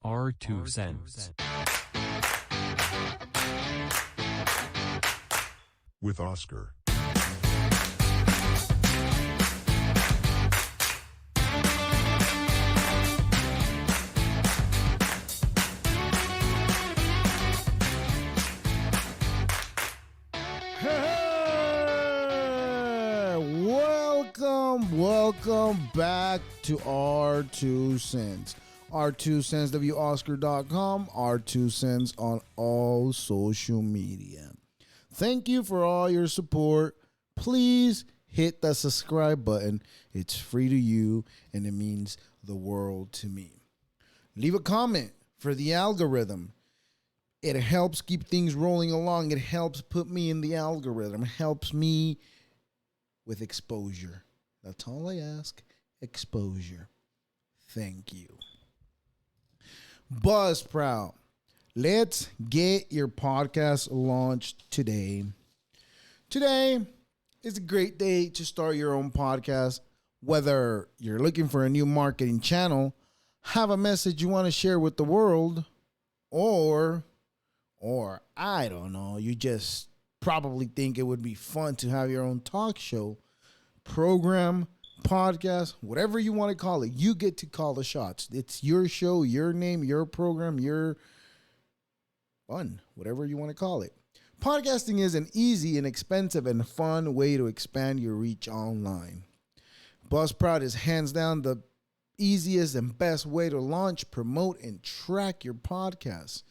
Our 2 cents. With Oscar. Welcome back to Our 2 Cents. Our 2 Cents, WOscar.com, Our 2 Cents on all social media. Thank you for all your support. Please hit that subscribe button. It's free to you and it means the world to me. Leave a comment for the algorithm. It helps keep things rolling along. It helps put me in the algorithm. It helps me with exposure. That's all I ask. Exposure. Thank you. Buzzsprout. Let's get your podcast launched today. Today is a great day to start your own podcast. Whether you're looking for a new marketing channel, have a message you want to share with the world, or I don't know, you just probably think it would be fun to have your own talk show, program, podcast, whatever you want to call it. You get to call the shots. It's your show, your name, your program, your fun, whatever you want to call it. Podcasting is an easy, inexpensive, and fun way to expand your reach online. Buzzsprout is hands down the easiest and best way to launch, promote, and track your podcast.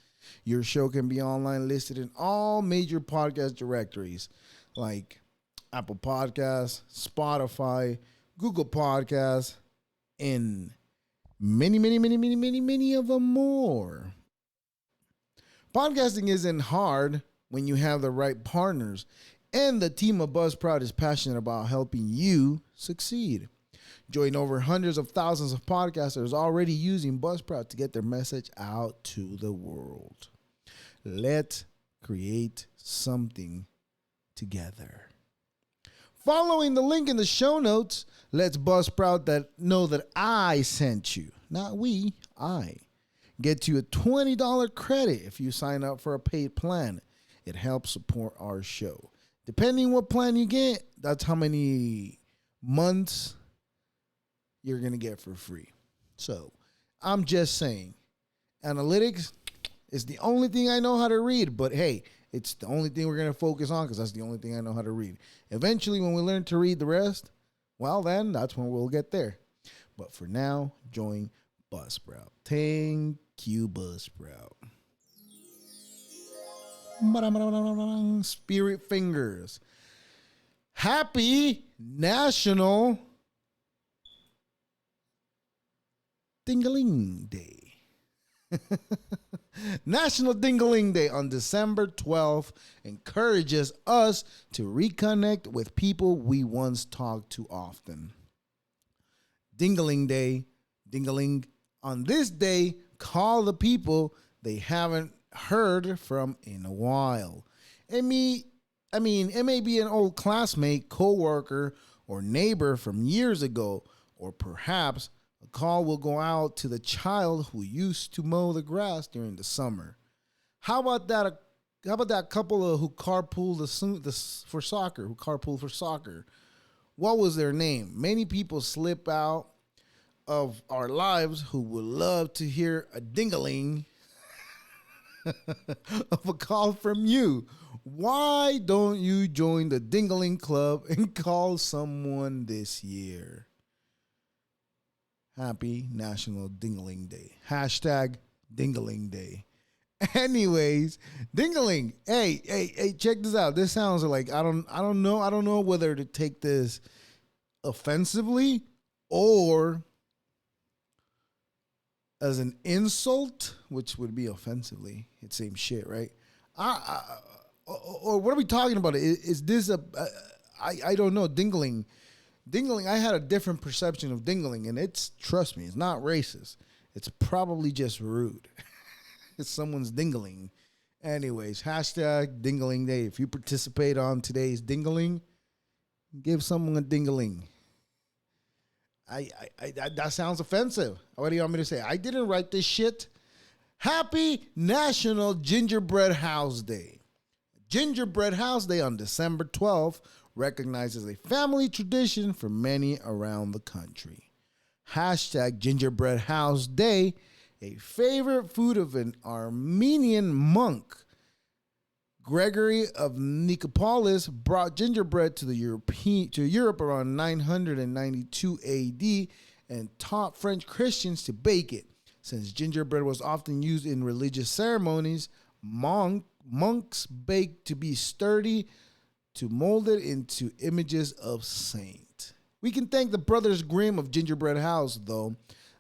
Your show can be online listed in all major podcast directories like Apple Podcasts, Spotify, Google Podcasts, and many of them more. Podcasting isn't hard when you have the right partners, and the team of Buzzsprout is passionate about helping you succeed. Join over hundreds of thousands of podcasters already using Buzzsprout to get their message out to the world. Let's create something together. Following the link in the show notes, let's Buzzsprout know that I sent you. Not we, I. Get you a $20 credit if you sign up for a paid plan. It helps support our show. Depending what plan you get, that's how many months you're going to get for free. So, I'm just saying, analytics is the only thing I know how to read, but hey, it's the only thing we're going to focus on because that's the only thing I know how to read. Eventually, when we learn to read the rest, well, then that's when we'll get there. But for now, join Buzzsprout. Thank you, Buzzsprout. Spirit fingers. Happy National Ding-A-Ling Day. National Ding-A-Ling Day on December 12th encourages us to reconnect with people we once talked to often. Ding-A-Ling Day, Ding-A-Ling. On this day, call the people they haven't heard from in a while. It may be an old classmate, coworker, or neighbor from years ago, or perhaps a call will go out to the child who used to mow the grass during the summer. How about that? How about that couple who carpooled for soccer? What was their name? Many people slip out of our lives who would love to hear a ding-a-ling of a call from you. Why don't you join the Ding-A-Ling Club and call someone this year? Happy National Ding-A-Ling Day. Hashtag Ding-A-Ling Day. Anyways, Ding-A-Ling. Hey, check this out. This sounds like I don't know whether to take this offensively or as an insult, which would be offensively. It's same shit, right? Or what are we talking about? Is this I don't know, Ding-A-Ling. Ding-A-Ling, I had a different perception of Ding-A-Ling, and trust me, it's not racist. It's probably just rude. It's someone's Ding-A-Ling. Anyways, hashtag Ding-A-Ling Day. If you participate on today's Ding-A-Ling, give someone a Ding-A-Ling. That sounds offensive. What do you want me to say? I didn't write this shit. Happy National Gingerbread House Day. Gingerbread House Day on December 12th recognizes a family tradition for many around the country. Hashtag Gingerbread House Day, a favorite food of an Armenian monk. Gregory of Nicopolis brought gingerbread to Europe around 992 AD and taught French Christians to bake it. Since gingerbread was often used in religious ceremonies, monks baked to be sturdy, to mold it into images of saint. We can thank the Brothers Grimm of Gingerbread House, though.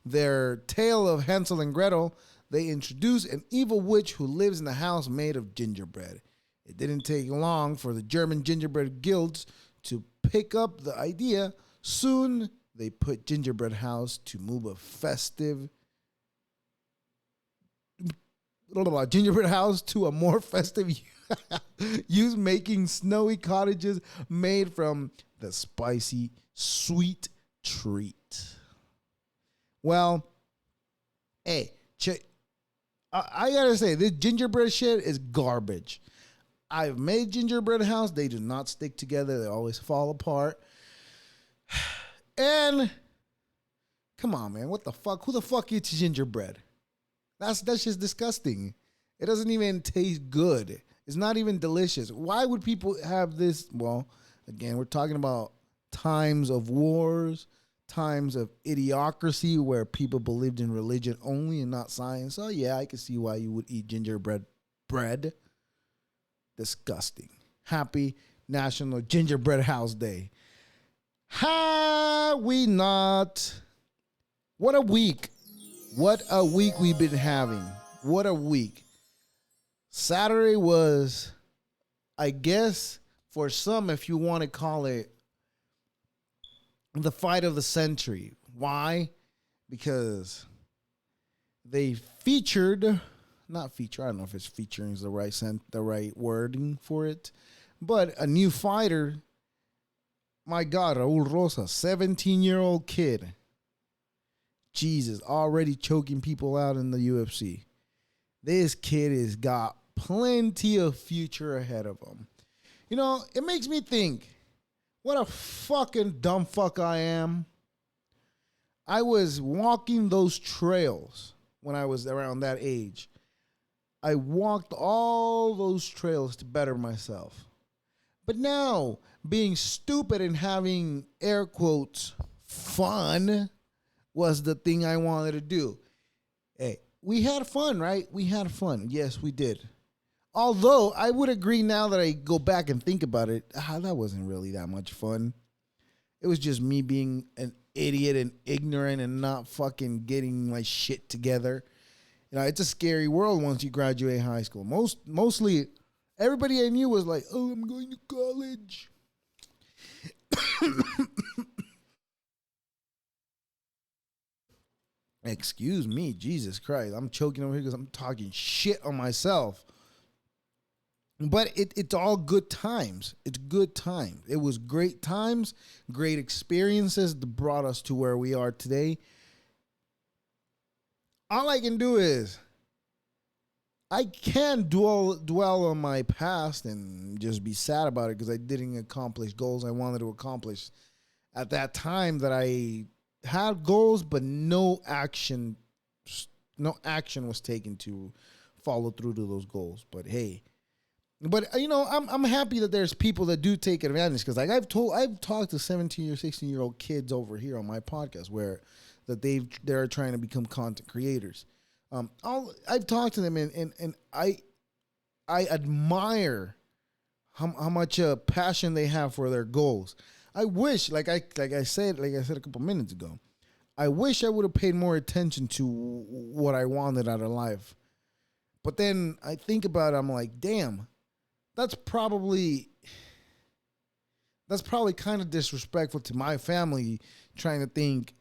Their tale of Hansel and Gretel, they introduce an evil witch who lives in a house made of gingerbread. It didn't take long for the German gingerbread guilds to pick up the idea. Soon, they put Gingerbread House to move a festive gingerbread house to a more festive use, making snowy cottages made from the spicy sweet treat. Well, hey, I gotta say, this gingerbread shit is garbage. I've made gingerbread house. They do not stick together. They always fall apart. And come on, man, what the fuck? Who the fuck eats gingerbread? That's just disgusting. It doesn't even taste good. It's not even delicious. Why would people have this? Well, again, we're talking about times of wars, times of idiocracy where people believed in religion only and not science. So yeah, I can see why you would eat gingerbread bread. Disgusting. Happy National Gingerbread House Day. Have we not? What a week. What a week we've been having. What a week. Saturday was, I guess, for some, if you want to call it, the fight of the century. Why? Because they featured, not feature, I don't know if it's featuring is the right wording for it, but a new fighter. My God, Raul Rosa, 17-year-old kid. Jesus, already choking people out in the UFC. This kid has got plenty of future ahead of him. You know, it makes me think, what a fucking dumb fuck I am. I was walking those trails when I was around that age. I walked all those trails to better myself. But now, being stupid and having, air quotes, fun was the thing I wanted to do. Hey, we had fun, right? We had fun. Yes, we did. Although, I would agree now that I go back and think about it, that wasn't really that much fun. It was just me being an idiot and ignorant and not fucking getting my shit together. You know, it's a scary world once you graduate high school. Mostly, everybody I knew was like, oh, I'm going to college. Excuse me, Jesus Christ. I'm choking over here because I'm talking shit on myself. But it's all good times. It's good times. It was great times, great experiences that brought us to where we are today. All I can do is, I can't dwell on my past and just be sad about it because I didn't accomplish goals I wanted to accomplish at that time that I had goals, but no action was taken to follow through to those goals. But hey, you know, I'm happy that there's people that do take advantage because like I've talked to 17 or 16-year-old kids over here on my podcast where that they're trying to become content creators. I've talked to them and I admire how much passion they have for their goals. I wish, like I said a couple minutes ago, I wish I would have paid more attention to what I wanted out of life. But then I think about it, I'm like, damn, that's probably kind of disrespectful to my family, trying to think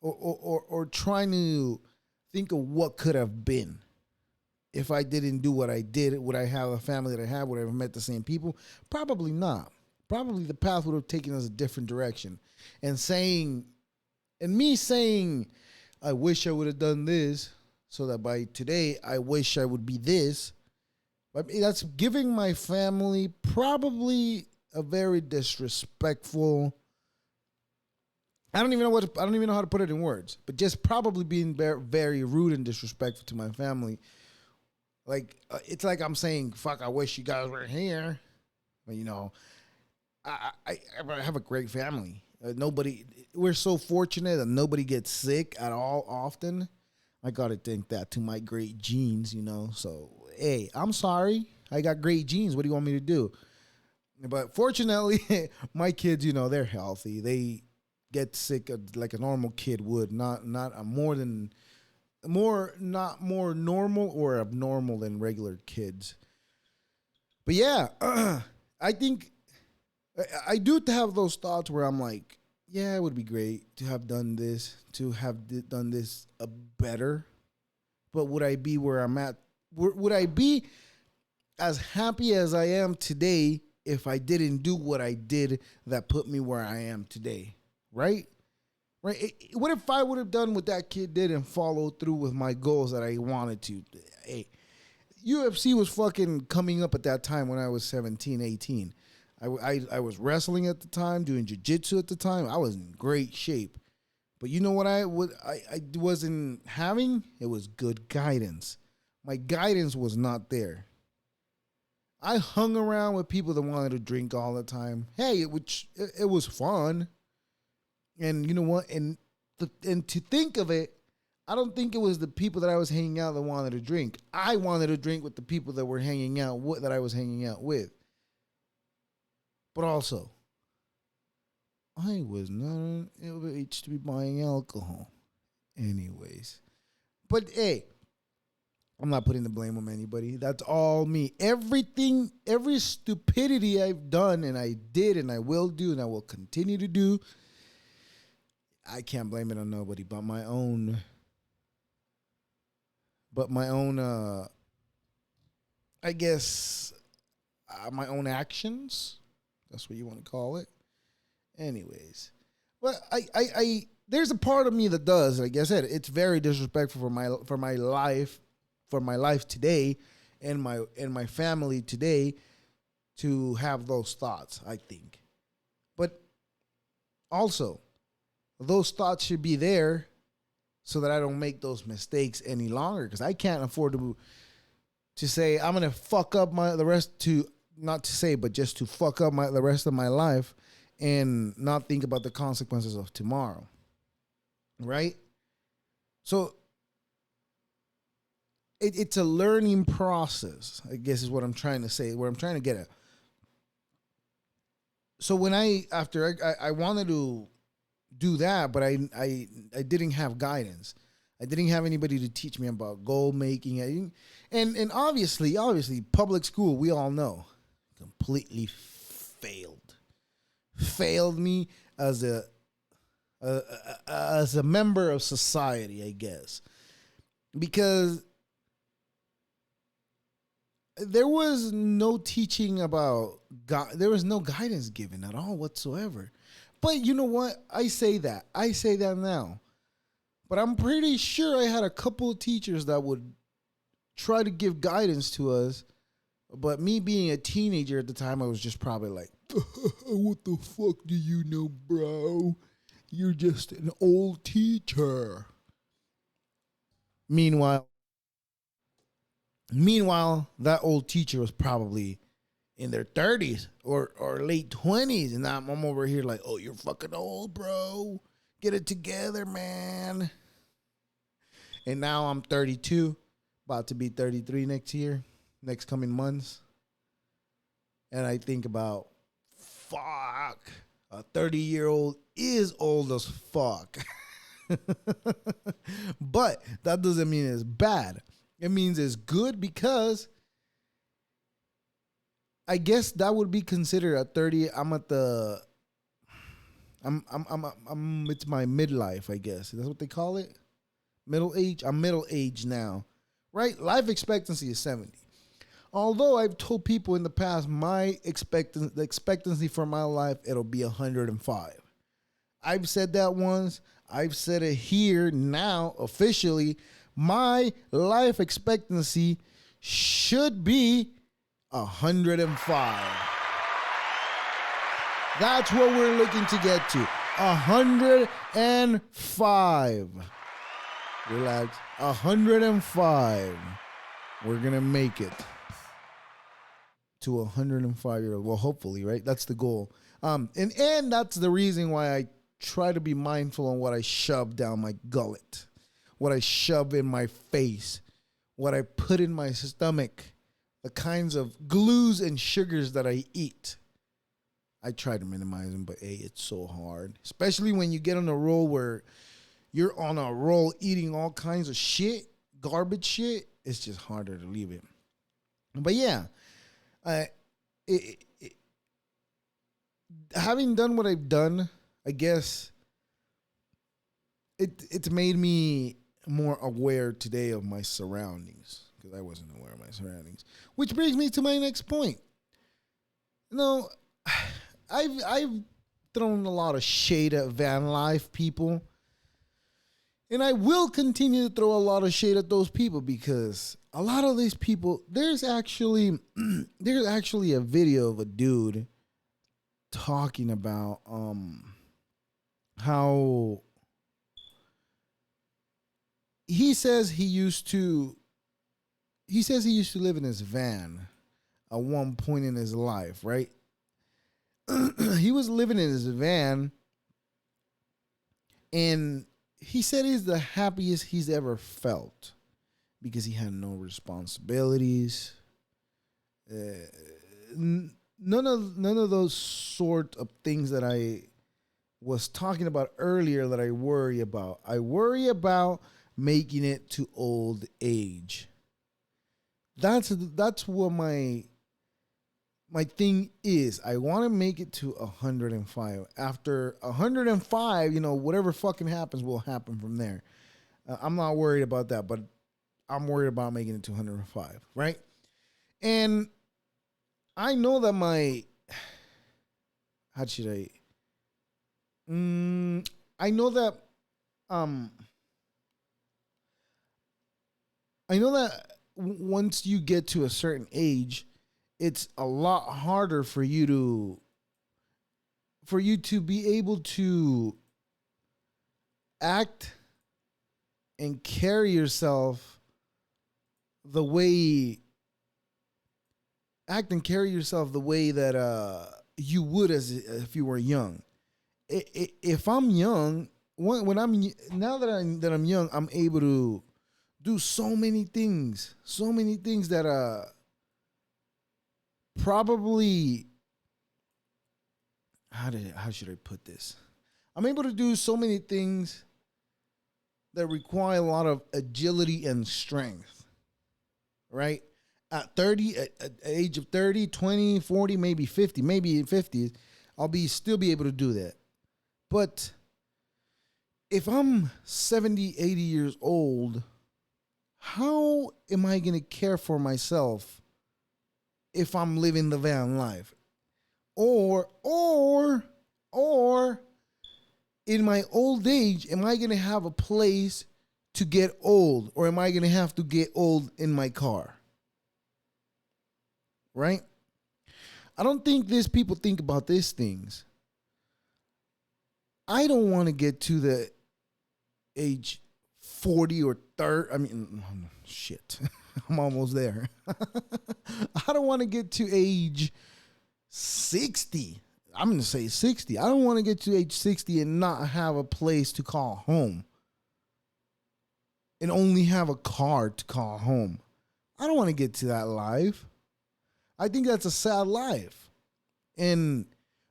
or trying to think of what could have been if I didn't do what I did. Would I have a family that I have? Would I have met the same people? Probably not. Probably the path would have taken us a different direction. And me saying, I wish I would have done this, so that by today I wish I would be this. But that's giving my family probably a very disrespectful. I don't even know how to put it in words, but just probably being very, very rude and disrespectful to my family. Like it's like I'm saying, "Fuck, I wish you guys were here." But I have a great family. We're so fortunate that nobody gets sick at all often. I gotta think that to my great genes, So hey, I'm sorry, I got great genes. What do you want me to do? But fortunately, my kids, they're healthy. They get sick like a normal kid would, not more normal or abnormal than regular kids. But yeah, I think I do have those thoughts where I'm like, yeah, it would be great to have done this, done this better. But would I be where I'm at? Would I be as happy as I am today if I didn't do what I did that put me where I am today? Right? Right? What if I would have done what that kid did and followed through with my goals that I wanted to? Hey, UFC was fucking coming up at that time when I was 17, 18. I was wrestling at the time, doing jiu-jitsu at the time. I was in great shape. But you know what I wasn't having? It was good guidance. My guidance was not there. I hung around with people that wanted to drink all the time. Hey, it was fun. And you know what? And to think of it, I don't think it was the people that I was hanging out that wanted to drink. I wanted to drink with the people that were hanging out with, that I was hanging out with. But also, I was not of age to be buying alcohol. Anyways. But hey, I'm not putting the blame on anybody. That's all me. Everything, every stupidity I've done and I did and I will do and I will continue to do, I can't blame it on nobody but my own. I guess, my own actions. That's what you want to call it. Anyways, but I there's a part of me that does. Like I said, it's very disrespectful for my life today, and my family today, to have those thoughts. I think, but also, those thoughts should be there so that I don't make those mistakes any longer. Because I can't afford to say I'm gonna fuck up not to say, but just to fuck up the rest of my life and not think about the consequences of tomorrow. Right? So it's a learning process, I guess is what I'm trying to say, where I'm trying to get at. So when I wanted to do that, but I didn't have guidance. I didn't have anybody to teach me about goal making. And obviously public school, we all know, completely failed me as a member of society, I guess, because there was no teaching about God. There was no guidance given at all whatsoever. But you know what? I say that now, but I'm pretty sure I had a couple of teachers that would try to give guidance to us. But me being a teenager at the time, I was just probably like, what the fuck do you know, bro? You're just an old teacher. Meanwhile, that old teacher was probably in their 30s or late 20s. And I'm over here like, oh, you're fucking old, bro. Get it together, man. And now I'm 32, about to be 33 next coming months. And I think about, fuck, a 30-year-old is old as fuck. But that doesn't mean it's bad. It means it's good, because I guess that would be considered at 30. I'm it's my midlife, I guess. That's what they call it. Middle age. I'm middle age now, right? Life expectancy is 70. Although I've told people in the past, the expectancy for my life, it'll be 105. I've said that once. I've said it here now officially. my life expectancy should be 105. That's what we're looking to get to. 105. Relax. 105. We're going to make it to 105 years old. Well, hopefully, right? That's the goal. And that's the reason why I try to be mindful on what I shove down my gullet, what I shove in my face, what I put in my stomach, the kinds of glues and sugars that I eat. I try to minimize them, but hey, it's so hard. Especially when you get on a roll where you're on a roll eating all kinds of shit, garbage shit. It's just harder to leave it. But yeah, having done what I've done, I guess it's made me more aware today of my surroundings, because I wasn't aware of my surroundings. Which brings me to my next point. You know, I've thrown a lot of shade at van life people, and I will continue to throw a lot of shade at those people, because a lot of these people, there's actually a video of a dude talking about how he says he used to live in his van at one point in his life, right? He was living in his van, and he said he's the happiest he's ever felt because he had no responsibilities. None of those sort of things that I was talking about earlier that I worry about. I worry about making it to old age. That's what my thing is. I want to make it to 105. After 105, whatever fucking happens will happen from there. I'm not worried about that, but I'm worried about making it to 105, right? And I know that I know that once you get to a certain age, it's a lot harder for you to be able to act and carry yourself the way that you would if you were young. If I'm young, now that I'm young, I'm able to do so many things that probably, how should I put this? I'm able to do so many things that require a lot of agility and strength, right? At 30, at the age of 30, 20, 40, maybe 50, maybe in 50s, I'll still be able to do that. But if I'm 70, 80 years old, how am I going to care for myself if I'm living the van life? Or in my old age, am I going to have a place to get old? Or am I going to have to get old in my car? Right? I don't think these people think about these things. I don't want to get to the age 40 or 30. I mean, shit. I'm almost there. I don't want to get to age 60. I'm going to say 60. I don't want to get to age 60 and not have a place to call home and only have a car to call home. I don't want to get to that life. I think that's a sad life. And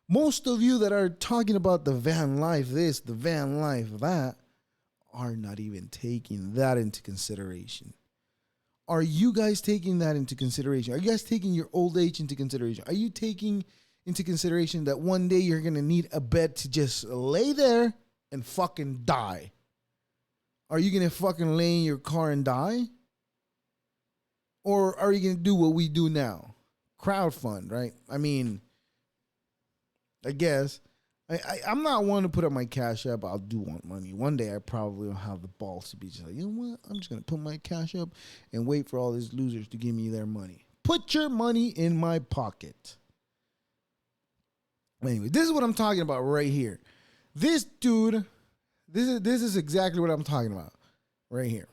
most of you that are talking about the van life this, the van life that, are not even taking that into consideration. Are you guys taking that into consideration? Are you guys taking your old age into consideration? Are you taking into consideration that one day you're going to need a bed to just lay there and fucking die? Are you going to fucking lay in your car and die? Or are you going to do what we do now? Crowdfund, right? I mean, I guess I'm not one to put up my cash app. I do want money. One day I probably will have the balls to be just like, you know what? I'm just gonna put my cash up and wait for all these losers to give me their money. Put your money in my pocket. Anyway, this is what I'm talking about right here. This dude, this is exactly what I'm talking about right here.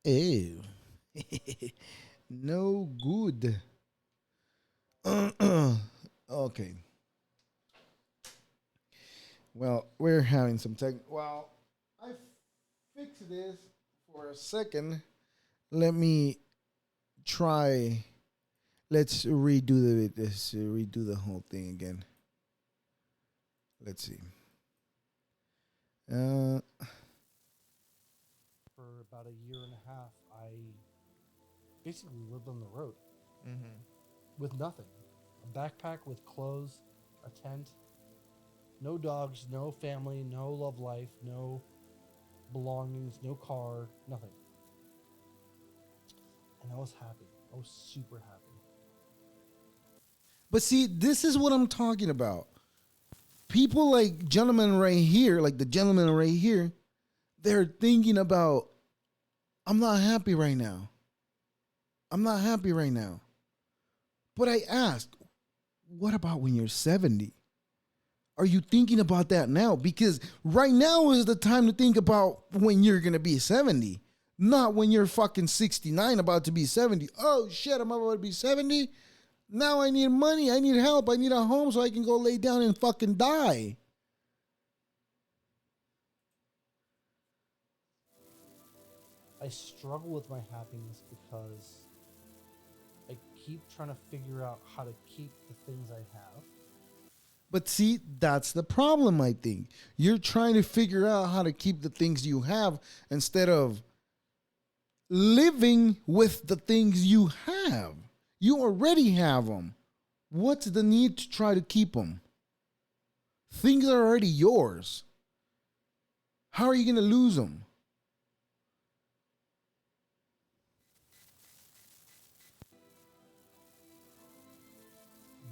Ew. No good. Okay. Well, we're having some tech. Well, I fixed this for a second. Let me try. Let's redo the whole thing again. Let's see. For about a year and a half, I basically lived on the road with nothing. A backpack with clothes, a tent, no dogs, no family, no love life, no belongings, no car, nothing. And I was happy. I was super happy. But see, this is what I'm talking about. People like gentlemen right here, like the gentleman right here, they're thinking about, I'm not happy right now. I'm not happy right now. But I ask, what about when you're 70? Are you thinking about that now? Because right now is the time to think about when you're going to be 70. Not when you're fucking 69 about to be 70. Oh shit, I'm about to be 70? Now I need money, I need help, I need a home so I can go lay down and fucking die. I struggle with my happiness because I keep trying to figure out how to keep the things I have. But see, that's the problem, I think. You're trying to figure out how to keep the things you have instead of living with the things you have. You already have them. What's the need to try to keep them? Things are already yours. How are you going to lose them?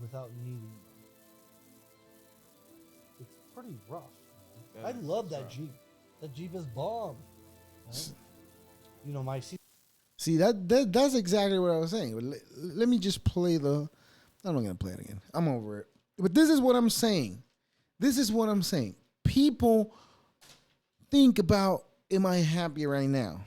Without needing them. It's pretty rough. I love that Jeep. That Jeep is bomb. Right? You know, my See, that's exactly what I was saying. Let me just play the... I'm not going to play it again. I'm over it. But this is what I'm saying. This is what I'm saying. People think about, am I happy right now?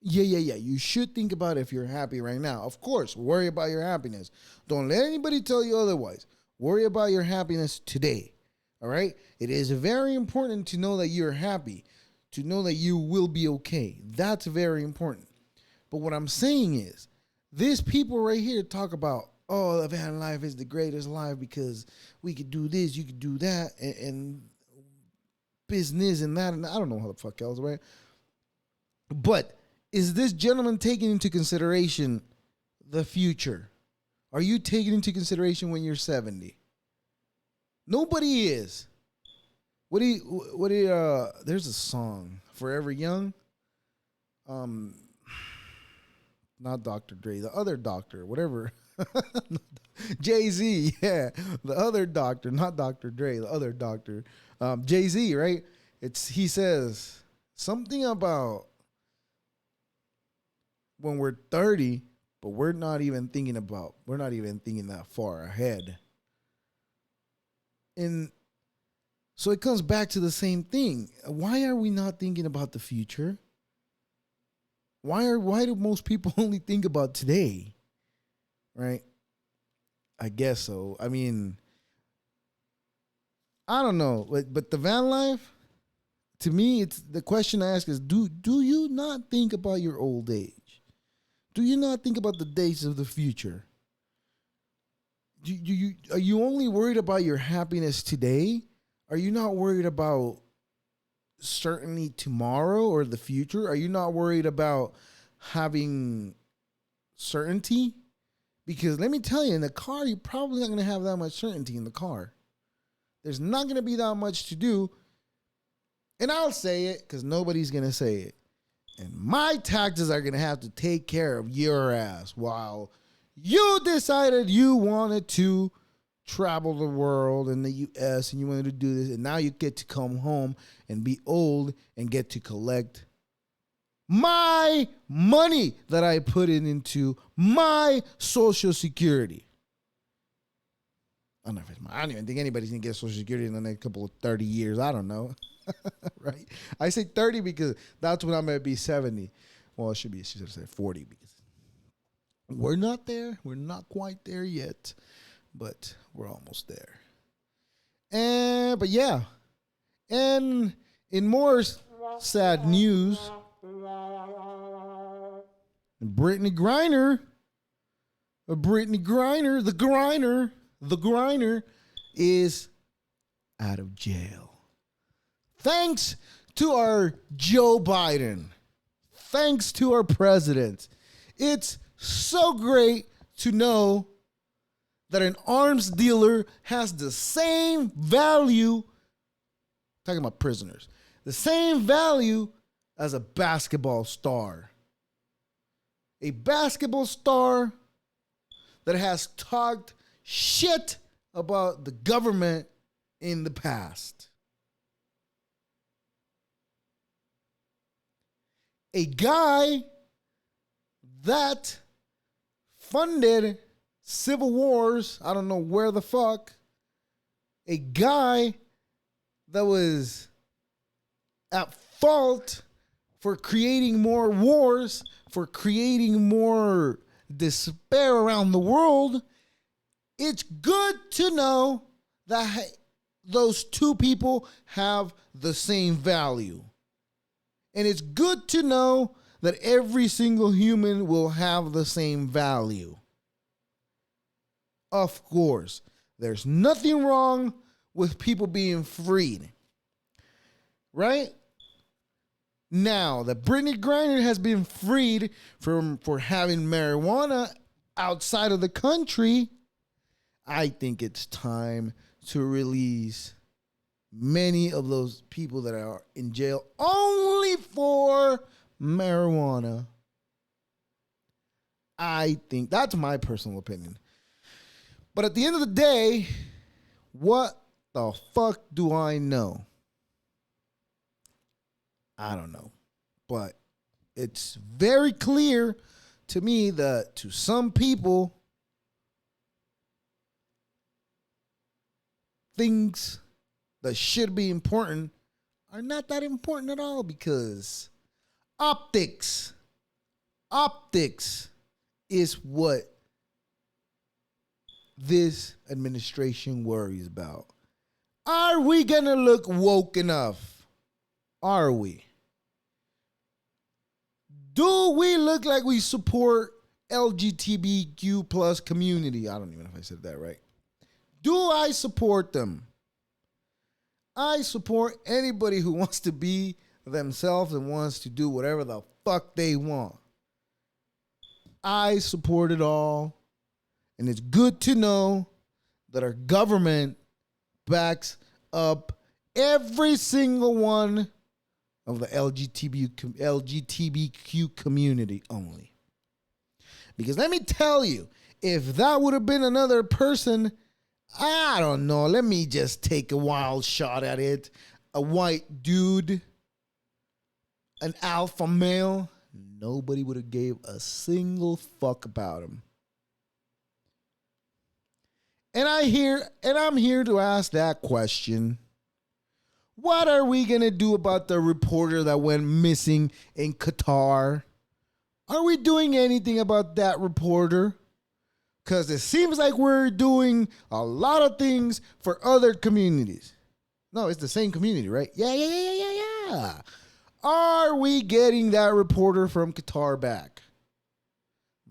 Yeah. You should think about if you're happy right now. Of course, worry about your happiness. Don't let anybody tell you otherwise. Worry about your happiness today. All right? It is very important to know that you're happy, to know that you will be okay. That's very important. But what I'm saying is, these people right here talk about, oh, the van life is the greatest life because we could do this, you could do that, and business and that, and I don't know how the fuck else, right? But is this gentleman taking into consideration the future? Are you taking into consideration when you're 70? Nobody is. There's a song, Forever Young. Not Dr. Dre, the other doctor, whatever. Jay-Z, yeah. The other doctor, not Dr. Dre, the other doctor. Jay-Z, right? He says something about when we're 30, but we're not even thinking that far ahead. And so it comes back to the same thing. Why are we not thinking about the future? Why do most people only think about today? Right? I guess so. I mean, I don't know. But the van life, to me, it's the question I ask is, do you not think about your old age? Do you not think about the days of the future? Are you only worried about your happiness today? Are you not worried about certainly tomorrow or the future? Are you not worried about having certainty? Because let me tell you, in the car, you're probably not going to have that much certainty in the car. There's not going to be that much to do. And I'll say it because nobody's going to say it. And my taxes are going to have to take care of your ass while you decided you wanted to travel the world in the U.S. and you wanted to do this. And now you get to come home and be old and get to collect my money that I put into my Social Security. I don't even think anybody's going to get Social Security in the next couple of 30 years. I don't know. Right? I say 30 because that's when I'm going to be 70. Well, she should have said 40 because we're not there. We're not quite there yet, but we're almost there. But yeah. And in more sad news, Britney Griner, the Griner is out of jail. Thanks to our Joe Biden. Thanks to our president. It's so great to know that an arms dealer has the same value, talking about prisoners, the same value as a basketball star. A basketball star that has talked shit about the government in the past. A guy that funded civil wars, I don't know where the fuck. A guy that was at fault for creating more wars, for creating more despair around the world. It's good to know that those two people have the same value. And it's good to know that every single human will have the same value. Of course, there's nothing wrong with people being freed. Right? Now that Britney Griner has been freed for having marijuana outside of the country, I think it's time to release many of those people that are in jail only for marijuana. I think that's my personal opinion. But at the end of the day, what the fuck do I know? I don't know. But it's very clear to me that to some people, things that should be important are not that important at all because optics is what this administration worries about. Are we going to look woke enough? Are we? Do we look like we support LGBTQ plus community? I don't even know if I said that right. Do I support them? I support anybody who wants to be themselves and wants to do whatever the fuck they want. I support it all. And it's good to know that our government backs up every single one of the LGBTQ community only. Because let me tell you, if that would have been another person, I don't know, let me just take a wild shot at it. A white dude, an alpha male, nobody would have gave a single fuck about him. And I'm here to ask that question. What are we going to do about the reporter that went missing in Qatar? Are we doing anything about that reporter? Because it seems like we're doing a lot of things for other communities. No, it's the same community, right? Yeah. Are we getting that reporter from Qatar back?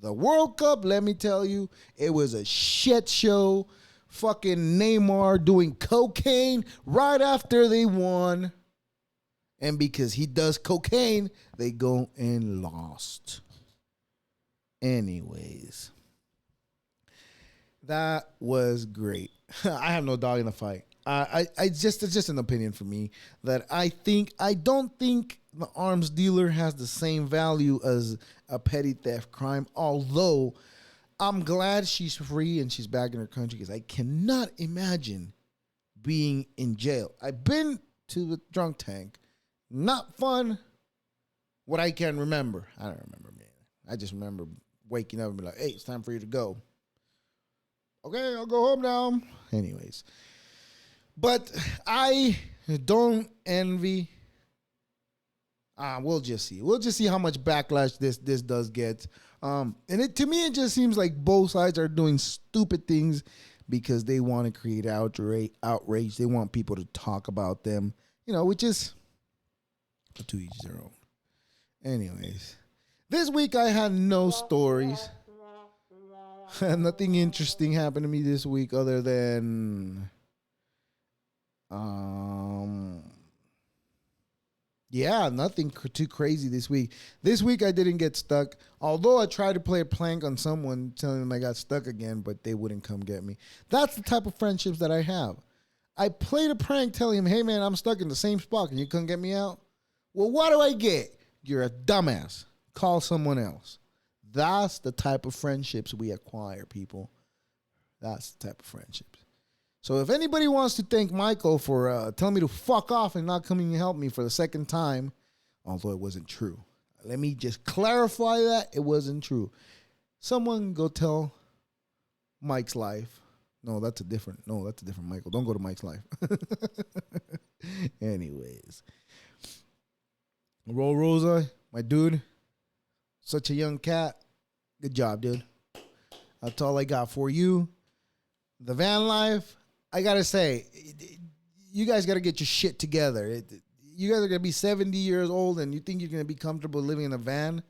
The World Cup, let me tell you, it was a shit show. Fucking Neymar doing cocaine right after they won. And because he does cocaine, they go and lost. Anyways, that was great. I have no dog in the fight. it's just an opinion for me that I don't think the arms dealer has the same value as a petty theft crime. Although I'm glad she's free and she's back in her country, because I cannot imagine being in jail. I've been to the drunk tank, not fun. What I can remember, I don't remember, man. I just remember waking up and be like, "Hey, it's time for you to go." Okay, I'll go home now. Anyways. But I don't envy. We'll just see. We'll just see how much backlash this does get. And to me, it just seems like both sides are doing stupid things because they want to create outrage. They want people to talk about them, which is to each their own. Anyways, this week I had no stories. Nothing interesting happened to me this week other than... nothing too crazy this week. This week I didn't get stuck, although I tried to play a prank on someone telling them I got stuck again, but they wouldn't come get me. That's the type of friendships that I have. I played a prank telling him, "Hey man, I'm stuck in the same spot. Can you come get me out?" Well, what do I get? You're a dumbass. Call someone else. That's the type of friendships we acquire, people. That's the type of friendships. So if anybody wants to thank Michael for telling me to fuck off and not coming to help me for the second time, although it wasn't true. Let me just clarify that it wasn't true. Someone go tell Mike's Life. No, that's a different Michael. Don't go to Mike's Life. Anyways. Rosa, my dude. Such a young cat. Good job, dude. That's all I got for you. The van life. I got to say, you guys got to get your shit together. You guys are going to be 70 years old and you think you're going to be comfortable living in a van?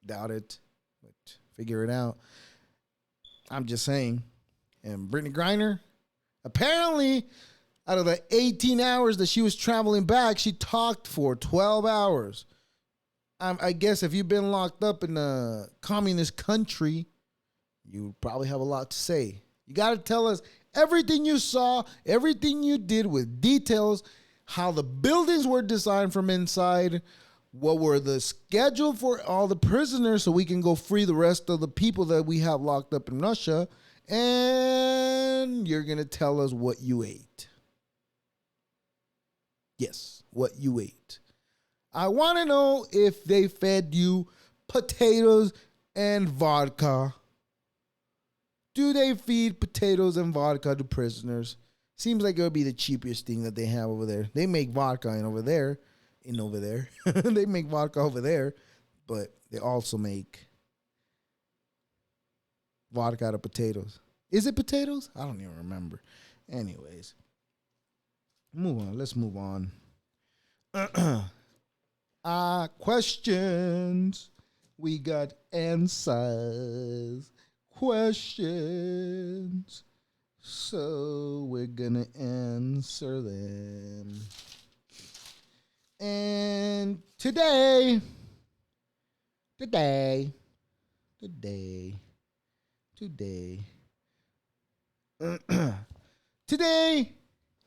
Doubt it. But figure it out. I'm just saying. And Britney Griner, apparently, out of the 18 hours that she was traveling back, she talked for 12 hours. I guess if you've been locked up in a communist country, you probably have a lot to say. You got to tell us everything you saw, everything you did with details, how the buildings were designed from inside, what were the schedule for all the prisoners so we can go free the rest of the people that we have locked up in Russia, and you're going to tell us what you ate. Yes, what you ate. I want to know if they fed you potatoes and vodka. Do they feed potatoes and vodka to prisoners? Seems like it would be the cheapest thing that they have over there. They make vodka over there. They make vodka over there, but they also make vodka out of potatoes. Is it potatoes? I don't even remember. Anyways, move on. Let's move on. Questions. We got answers. Questions. So we're gonna answer them. And today,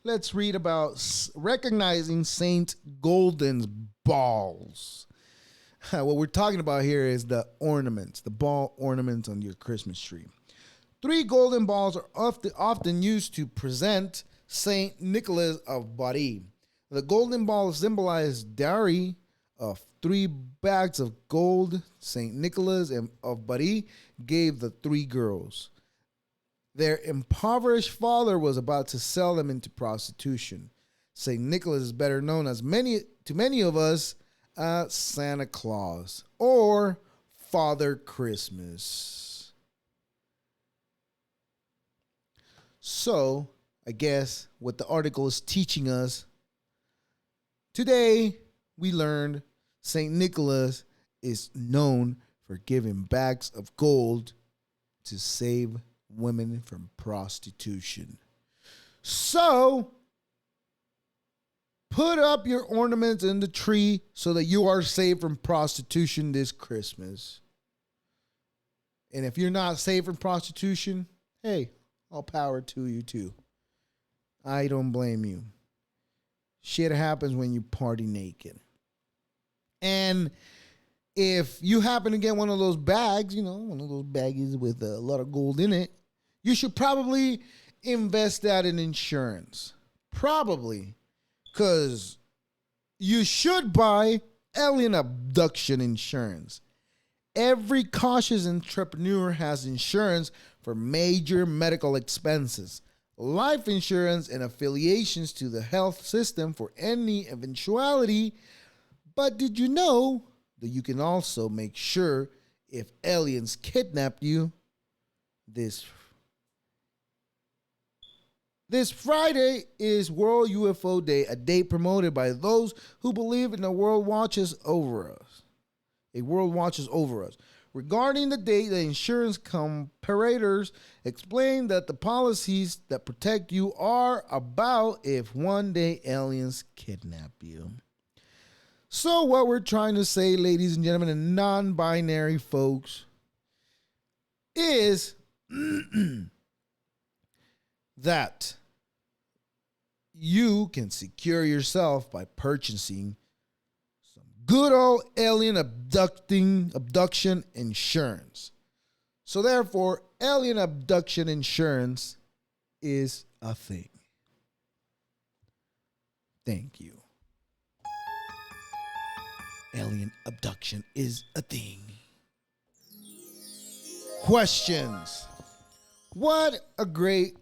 let's read about recognizing Saint Golden's balls. What we're talking about here is the ornaments, the ball ornaments on your Christmas tree. 3 golden balls are often used to present Saint Nicholas of Bari. The golden balls symbolize dowry of 3 bags of gold Saint Nicholas of Bari gave the 3 girls. Their impoverished father was about to sell them into prostitution. Saint Nicholas is better known to many of us as Santa Claus or Father Christmas. So, I guess what the article is teaching us, today we learned St. Nicholas is known for giving bags of gold to save women from prostitution. So, put up your ornaments in the tree so that you are saved from prostitution this Christmas. And if you're not saved from prostitution, hey, all power to you too. I don't blame you. Shit happens when you party naked. And if you happen to get one of those bags, one of those baggies with a lot of gold in it, you should probably invest that in insurance. Probably. Because you should buy alien abduction insurance. Every cautious entrepreneur has insurance for major medical expenses, life insurance, and affiliations to the health system for any eventuality. But did you know that you can also make sure if aliens kidnapped you? This Friday is World UFO Day, a day promoted by those who believe in the world watches over us. A world watches over us. Regarding the date, the insurance comparators explain that the policies that protect you are about if one day aliens kidnap you. So what we're trying to say, ladies and gentlemen, and non-binary folks, is that you can secure yourself by purchasing some good old alien abduction insurance. So therefore, alien abduction insurance is a thing. Thank you. Alien abduction is a thing. Questions. What a great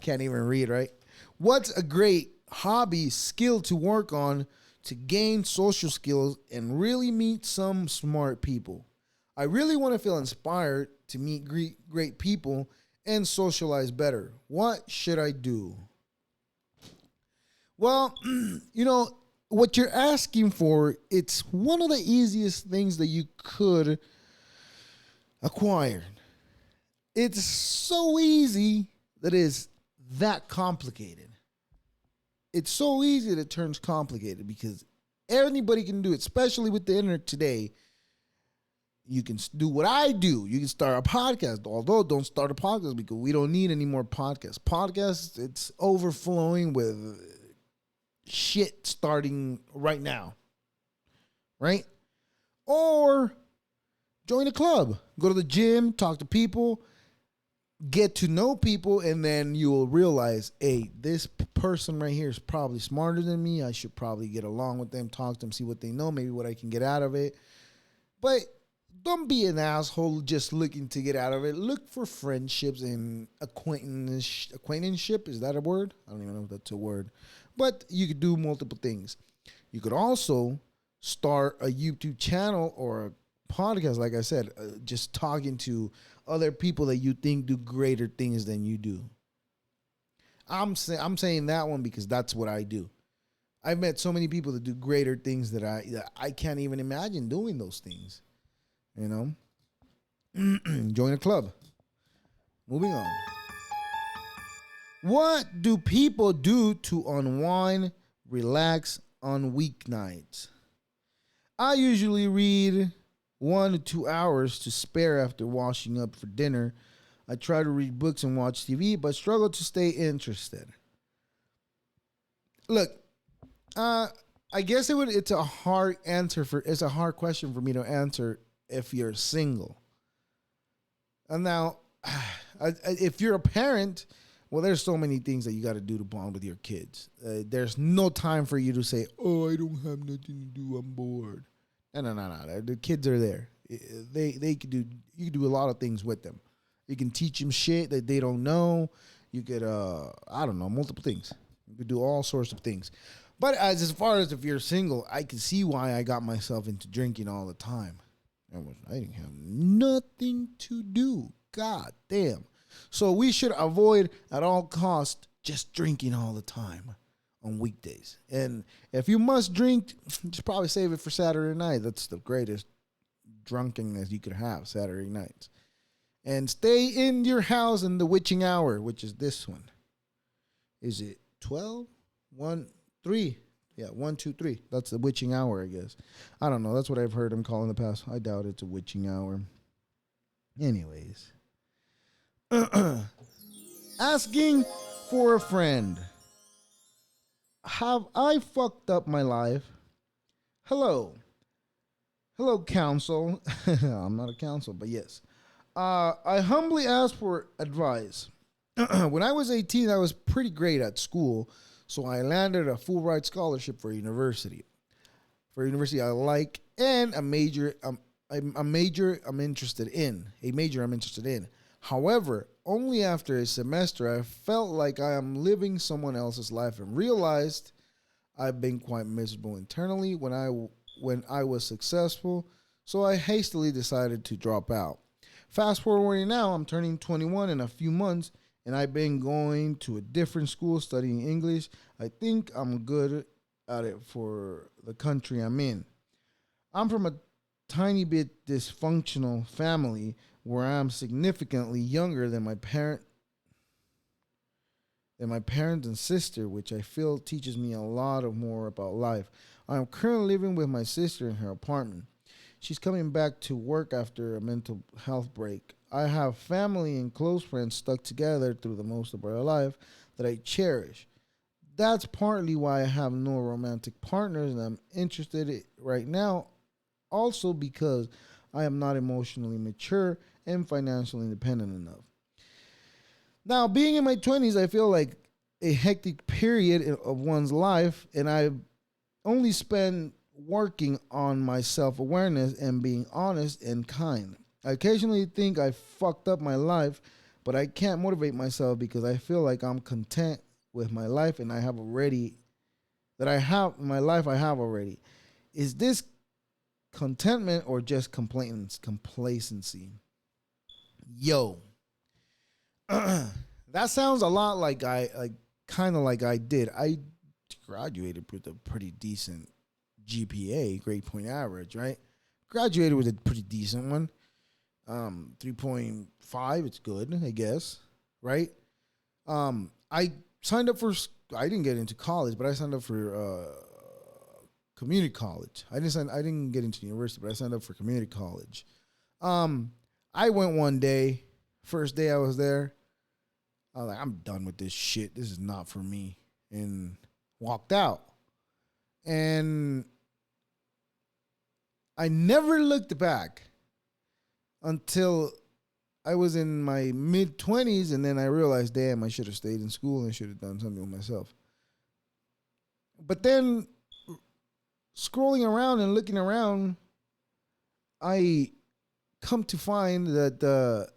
can't even read, right? What's a great hobby, skill to work on to gain social skills and really meet some smart people? I really want to feel inspired to meet great people and socialize better. What should I do? Well, what you're asking for, it's one of the easiest things that you could acquire. It's so easy that it's that complicated. It's so easy that it turns complicated because anybody can do it, especially with the internet today. You can do what I do. You can start a podcast, although don't start a podcast because we don't need any more podcasts. Podcasts, it's overflowing with shit starting right now, right? Or join a club. Go to the gym, talk to people, get to know people, and then you will realize, hey, this person right here is probably smarter than me. I should probably get along with them, talk to them, see what they know, maybe what I can get out of it. But don't be an asshole just looking to get out of it. Look for friendships and acquaintanceship. Is that a word? I don't even know if that's a word. But you could do multiple things. You could also start a YouTube channel or a podcast, like I said, just talking to other people that you think do greater things than you do. I'm saying that one because that's what I do. I've met so many people that do greater things that I can't even imagine doing those things. Join a club. Moving on. What do people do to unwind, relax on weeknights? I usually read 1 to 2 hours to spare after washing up for dinner. I try to read books and watch TV, but struggle to stay interested. Look, I guess it's a hard question for me to answer if you're single. And now, if you're a parent, well, there's so many things that you got to do to bond with your kids. There's no time for you to say, "Oh, I don't have nothing to do. I'm bored." No. The kids are there. They could do. You can do a lot of things with them. You can teach them shit that they don't know. You could, multiple things. You could do all sorts of things. But as far as if you're single, I can see why I got myself into drinking all the time. I didn't have nothing to do. God damn. So we should avoid at all costs just drinking all the time on weekdays. And if you must drink, just probably save it for Saturday night. That's the greatest drunkenness you could have, Saturday nights. And stay in your house in the witching hour, which is this one. Is it 12? 1, 3? Yeah, 1, 2, 3. That's the witching hour, I guess. I don't know. That's what I've heard them call in the past. I doubt it's a witching hour. Anyways. Asking for a friend. Have I fucked up my life? Hello. Hello, counsel. I'm not a counsel, but yes. I humbly ask for advice. When I was 18, I was pretty great at school, so I landed a full ride scholarship for university. For a university I like, and a major I'm interested in. However, only after a semester I felt like I am living someone else's life and realized I've been quite miserable internally when I was successful, so I hastily decided to drop out. Fast forwarding now, I'm turning 21 in a few months, and I've been going to a different school studying English. I think I'm good at it for the country I'm in. I'm from a tiny bit dysfunctional family where I'm significantly younger than my parents and sister, which I feel teaches me a lot of more about life. I'm currently living with my sister in her apartment. She's coming back to work after a mental health break. I have family and close friends stuck together through the most of our life that I cherish. That's partly why I have no romantic partners and I'm interested in right now. Also because I am not emotionally mature and financially independent enough. Now, being in my 20s, I feel like a hectic period of one's life, and I only spend working on my self-awareness and being honest and kind. I occasionally think I fucked up my life, but I can't motivate myself because I feel like I'm content with my life and I have already Is this contentment or just complacency? Yo. That sounds a lot like I did. I graduated with a pretty decent GPA, grade point average, right? Graduated with a pretty decent one. 3.5, it's good, I guess, right? I signed up for, I didn't get into college, but I signed up for community college. I didn't get into university, but I signed up for community college. I went one day, first day I was there, I was like, I'm done with this shit. This is not for me. And walked out. And I never looked back until I was in my mid-20s, and then I realized, damn, I should have stayed in school and should have done something with myself. But then, scrolling around and looking around, I come to find that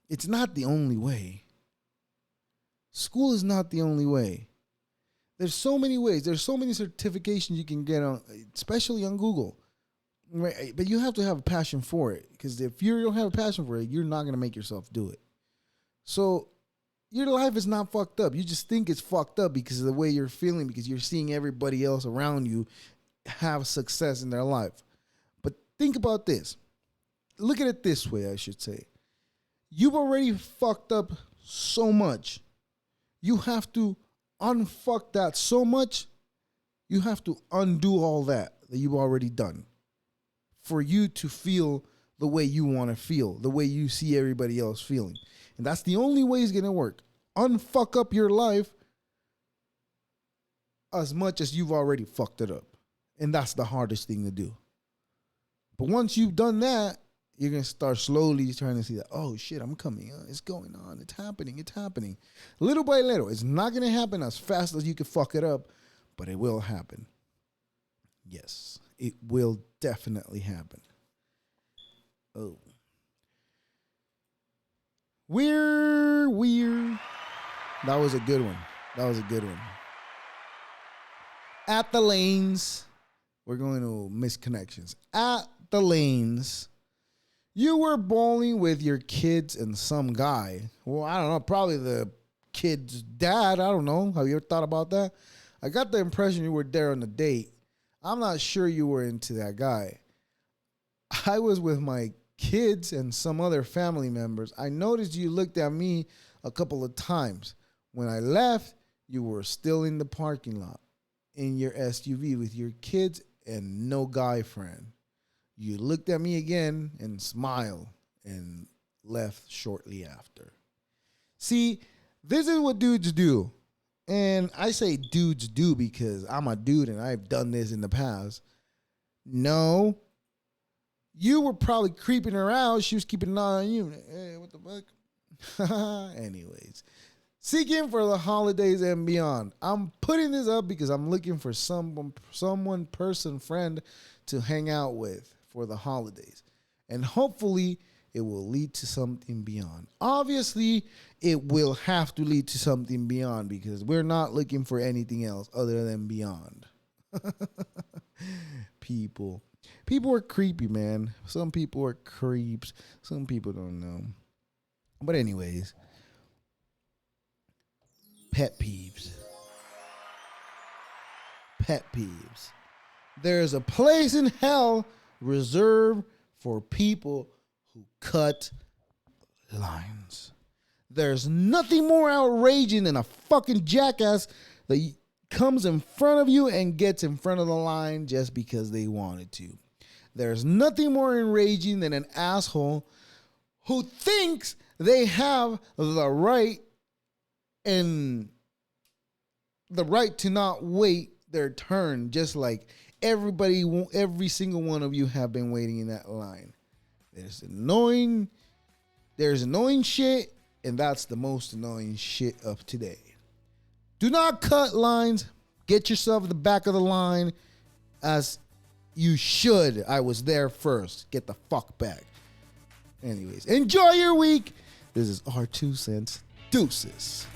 it's not the only way. School is not the only way. There's so many ways. There's so many certifications you can get on, especially on Google. Right? But you have to have a passion for it, because if you don't have a passion for it, you're not going to make yourself do it. So your life is not fucked up. You just think it's fucked up because of the way you're feeling, because you're seeing everybody else around you have success in their life. But think about this. Look at it this way, I should say. You've already fucked up so much. You have to unfuck that so much. You have to undo all that you've already done for you to feel the way you want to feel, the way you see everybody else feeling. And that's the only way it's going to work. Unfuck up your life as much as you've already fucked it up. And that's the hardest thing to do. But once you've done that, you're going to start slowly trying to see that, oh shit, I'm coming. It's going on. It's happening. Little by little. It's not going to happen as fast as you can fuck it up, but it will happen. Yes, it will definitely happen. Oh. We're. That was a good one. At the lanes. We're going to miss connections. At the lanes. You were bowling with your kids and some guy. Well, I don't know. Probably the kid's dad. I don't know. Have you ever thought about that? I got the impression you were there on the date. I'm not sure you were into that guy. I was with my kids and some other family members. I noticed you looked at me a couple of times. When I left, you were still in the parking lot in your SUV with your kids and no guy friend. You looked at me again and smiled and left shortly after. See, this is what dudes do. And I say dudes do because I'm a dude and I've done this in the past. No. You were probably creeping her out. She was keeping an eye on you. Hey, what the fuck? Anyways. Seeking for the holidays and beyond. I'm putting this up because I'm looking for someone, person, friend to hang out with for the holidays. And hopefully it will lead to something beyond. Obviously, it will have to lead to something beyond because we're not looking for anything else other than beyond. People are creepy, man. Some people are creeps. Some people don't know. But anyways, pet peeves. Pet peeves. There's a place in hell reserved for people who cut lines. There's nothing more outraging than a fucking jackass that comes in front of you and gets in front of the line just because they wanted to. There's nothing more enraging than an asshole who thinks they have the right to not wait their turn, just like every single one of you have been waiting in that line. There's annoying shit, and that's the most annoying shit of today. Do not cut lines. Get yourself at the back of the line as you should. I was there first. Get the fuck back. Anyways, enjoy your week. This is our 2 cents. Deuces.